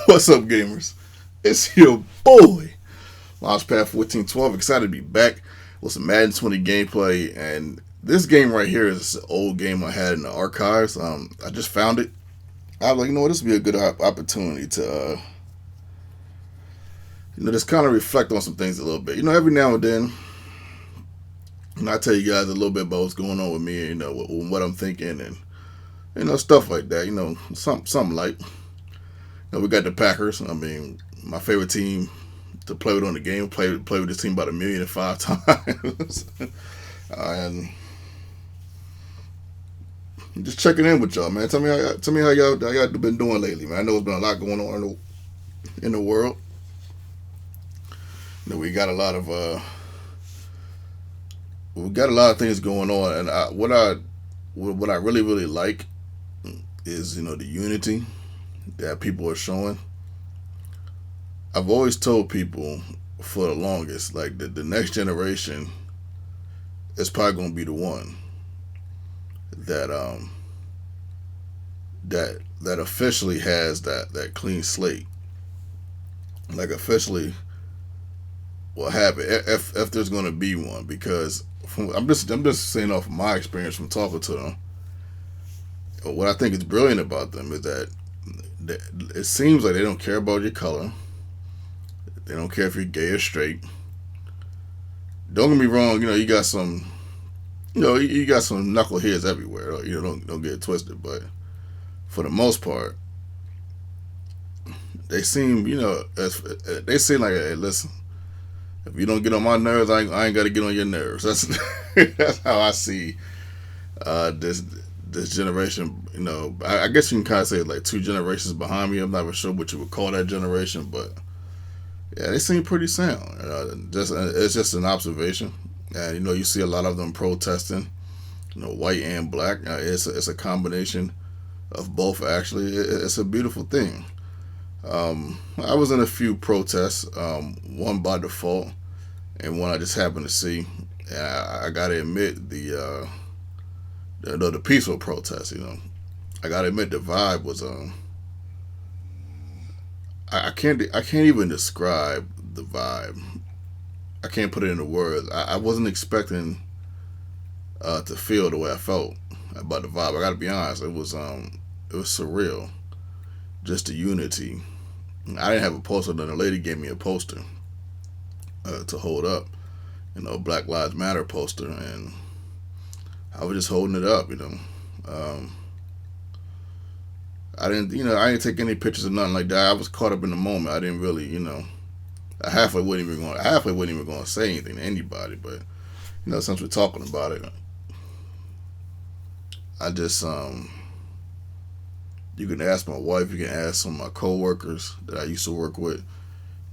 What's up, gamers? It's your boy, Launchpad 1412. Excited to be back with some Madden 20 gameplay. And this game right here is an old game I had in the archives. I just found it. I was like, this would be a good opportunity to, just kind of reflect on some things a little bit. Every now and then, I tell you guys a little bit about what's going on with me, what I'm thinking, and stuff like that. Something like. We got the Packers. I mean, my favorite team to play with on the game. Play with this team about 1,000,005 times. And just checking in with y'all, man. Tell me how y'all been doing lately, man. I know it's been a lot going on in the world. We got a lot of things going on, and what I really like is the unity that people are showing. I've always told people for the longest, like the next generation is probably going to be the one that that officially has that clean slate. Like officially will have it if there's going to be one, because I'm just saying off of my experience from talking to them. What I think is brilliant about them is that it seems like they don't care about your color. They don't care if you're gay or straight. Don't get me wrong. You got some, you got some knuckleheads everywhere. Don't get it twisted. But for the most part, they seem, they seem like, hey, listen, if you don't get on my nerves, I ain't got to get on your nerves. That's how I see this generation. I guess you can kind of say like two generations behind me. I'm not sure what you would call that generation, but yeah, they seem pretty sound. It's just an observation, and you see a lot of them protesting, white and black. It's a combination of both. Actually, it's a beautiful thing. I was in a few protests, one by default, and one I just happened to see. And I gotta admit the peaceful protest. I gotta admit the vibe was I can't even describe the vibe. I can't put it into words. I wasn't expecting to feel the way I felt about the vibe. I gotta be honest. It was surreal. Just the unity. I didn't have a poster. Then a lady gave me a poster to hold up. Black Lives Matter poster, and I was just holding it up. I didn't take any pictures or nothing like that. I was caught up in the moment. I didn't really, I halfway wasn't even going to say anything to anybody. But since we're talking about it, I just you can ask my wife, you can ask some of my coworkers that I used to work with.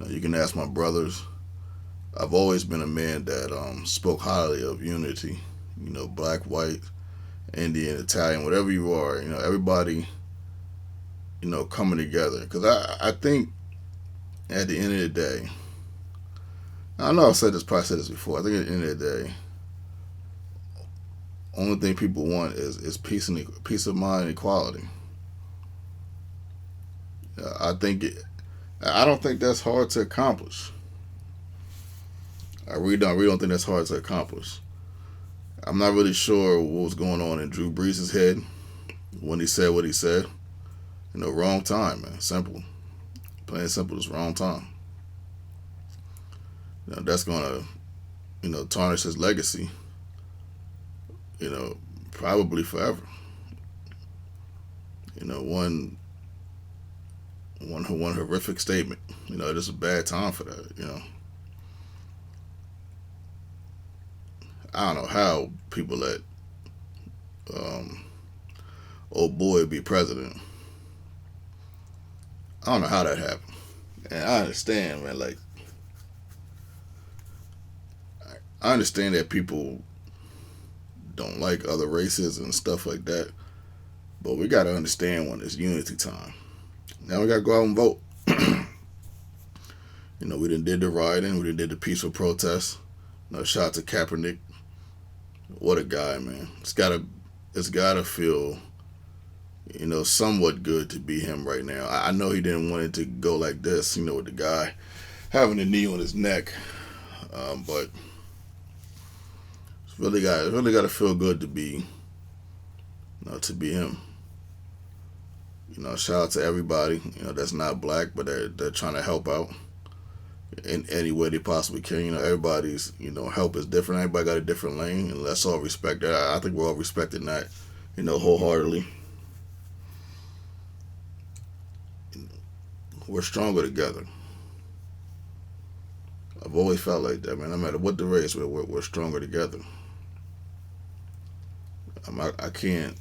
You can ask my brothers. I've always been a man that spoke highly of unity. Black, white, Indian, Italian, whatever you are. Everybody. Coming together. Because I think at the end of the day, I know probably said this before. I think at the end of the day, only thing people want is peace of mind and equality. I don't think that's hard to accomplish. I really don't think that's hard to accomplish. I'm not really sure what was going on in Drew Brees' head when he said what he said. Wrong time, man. Simple. Plain and simple, just wrong time. That's gonna, tarnish his legacy. Probably forever. One horrific statement. It is a bad time for that. I don't know how people let old boy be president. I don't know how that happened. And I understand, man, like, I understand that people don't like other races and stuff like that. But we got to understand when it's unity time. Now we got to go out and vote. We done did the rioting. We done did the peaceful protests. Shout out to Kaepernick. What a guy, man. It's gotta feel somewhat good to be him right now. I know he didn't want it to go like this, with the guy having a knee on his neck, but it's really got to feel good to be him. Shout out to everybody, that's not black, but they're trying to help out in any way they possibly can. Everybody's, help is different. Everybody got a different lane, and let's all respect that. I think we're all respecting that, wholeheartedly. We're stronger together. I've always felt like that, man. No matter what the race, we're stronger together. I can't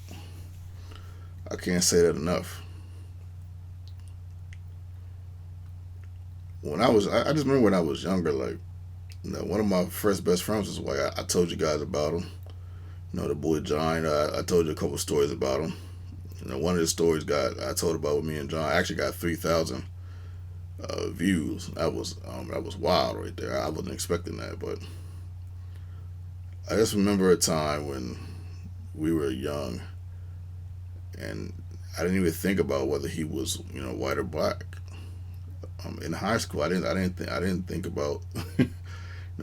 say that enough. I just remember when I was younger, like, one of my first best friends was white. I told you guys about him. The boy John. I told you a couple stories about him. One of the stories I told about with me and John. I actually got 3,000 views. That was wild right there. I wasn't expecting that, but I just remember a time when we were young, and I didn't even think about whether he was white or black. In high school, I didn't think about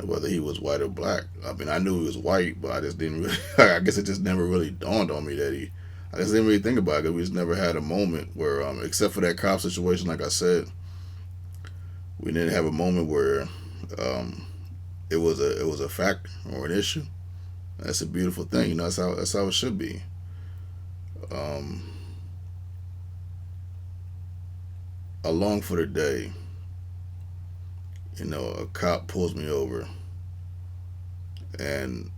whether he was white or black. I mean, I knew he was white, but I just didn't really. I guess it just never really dawned on me that he. I just didn't really think about it because we just never had a moment where, except for that cop situation, like I said, we didn't have a moment where it was a factor or an issue. That's a beautiful thing. That's how it should be. Um, Along for the day, a cop pulls me over, and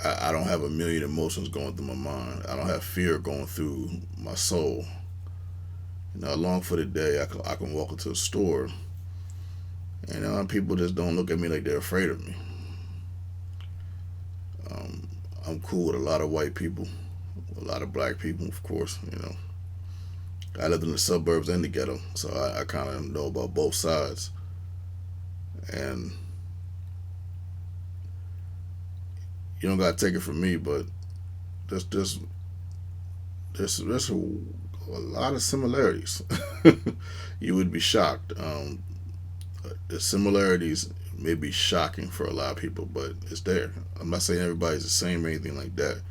I don't have a million emotions going through my mind. I don't have fear going through my soul. Along for the day, I can walk into a store, and people just don't look at me like they're afraid of me. Um, I'm cool with a lot of white people, a lot of black people, of course. I lived in the suburbs and the ghetto, so I kind of know about both sides. And you don't gotta take it from me, but there's a lot of similarities. You would be shocked. The similarities may be shocking for a lot of people, but it's there. I'm not saying everybody's the same or anything like that,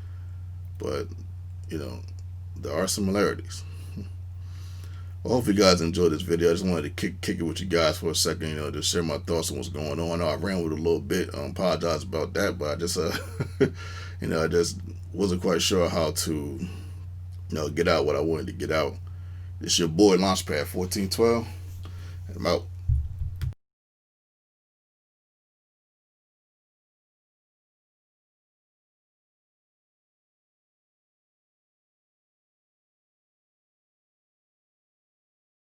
but you know there are similarities. Well, hope you guys enjoyed this video. I just wanted to kick it with you guys for a second, just share my thoughts on what's going on. I know I ran with it a little bit. Apologize about that, but I just, I just wasn't quite sure how to, get out what I wanted to get out. It's your boy Launchpad 1412, and I'm out.